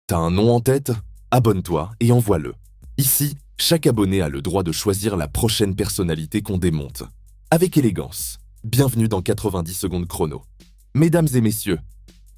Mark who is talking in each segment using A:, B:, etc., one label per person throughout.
A: T'as un nom en tête? Abonne-toi et envoie-le. Ici, chaque abonné a le droit de choisir la prochaine personnalité qu'on démonte. Avec élégance. Bienvenue dans 90 secondes chrono. Mesdames et messieurs,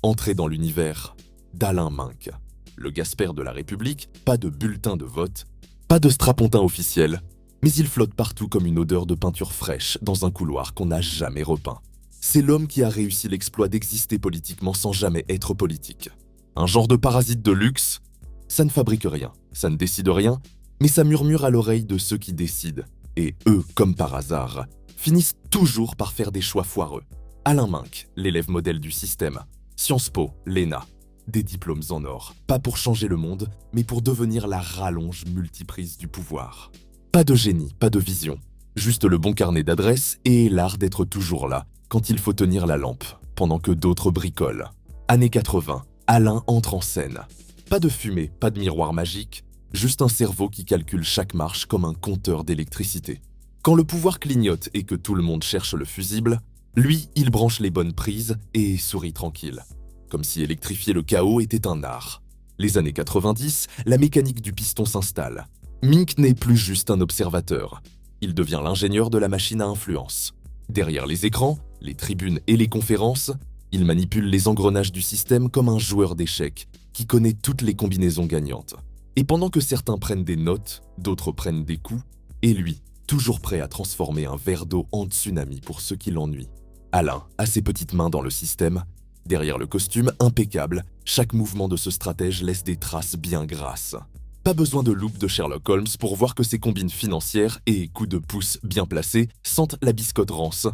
A: entrez dans l'univers d'Alain Minc. Le Gasper de la République, pas de bulletin de vote, pas de strapontin officiel, mais il flotte partout comme une odeur de peinture fraîche dans un couloir qu'on n'a jamais repeint. C'est l'homme qui a réussi l'exploit d'exister politiquement sans jamais être politique. Un genre de parasite de luxe, ça ne fabrique rien, ça ne décide rien, mais ça murmure à l'oreille de ceux qui décident. Et eux, comme par hasard, finissent toujours par faire des choix foireux. Alain Minc, l'élève modèle du système. Sciences Po, l'ENA. Des diplômes en or, pas pour changer le monde, mais pour devenir la rallonge multiprise du pouvoir. Pas de génie, pas de vision, juste le bon carnet d'adresses et l'art d'être toujours là, quand il faut tenir la lampe, pendant que d'autres bricolent. Années 80, Alain entre en scène. Pas de fumée, pas de miroir magique, juste un cerveau qui calcule chaque marche comme un compteur d'électricité. Quand le pouvoir clignote et que tout le monde cherche le fusible, lui, il branche les bonnes prises et sourit tranquille. Comme si électrifier le chaos était un art. Les années 90, la mécanique du piston s'installe. Minc n'est plus juste un observateur. Il devient l'ingénieur de la machine à influence. Derrière les écrans, les tribunes et les conférences, il manipule les engrenages du système comme un joueur d'échecs qui connaît toutes les combinaisons gagnantes. Et pendant que certains prennent des notes, d'autres prennent des coups, et lui, toujours prêt à transformer un verre d'eau en tsunami pour ceux qui l'ennuient. Alain a ses petites mains dans le système. Derrière le costume impeccable, chaque mouvement de ce stratège laisse des traces bien grasses. Pas besoin de loupe de Sherlock Holmes pour voir que ses combines financières et coups de pouce bien placés sentent la biscotte rance.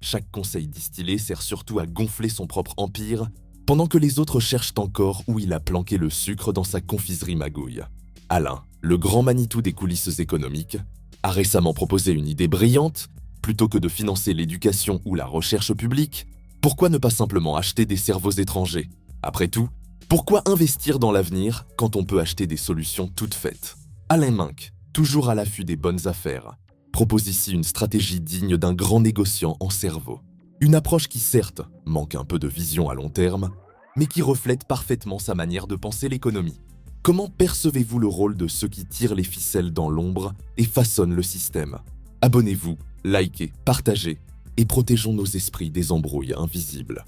A: Chaque conseil distillé sert surtout à gonfler son propre empire, pendant que les autres cherchent encore où il a planqué le sucre dans sa confiserie magouille. Alain, le grand Manitou des coulisses économiques, a récemment proposé une idée brillante. Plutôt que de financer l'éducation ou la recherche publique, pourquoi ne pas simplement acheter des cerveaux étrangers? Après tout, pourquoi investir dans l'avenir quand on peut acheter des solutions toutes faites? Alain Minc, toujours à l'affût des bonnes affaires, propose ici une stratégie digne d'un grand négociant en cerveau. Une approche qui certes manque un peu de vision à long terme, mais qui reflète parfaitement sa manière de penser l'économie. Comment percevez-vous le rôle de ceux qui tirent les ficelles dans l'ombre et façonnent le système? Abonnez-vous, likez, partagez et protégeons nos esprits des embrouilles invisibles.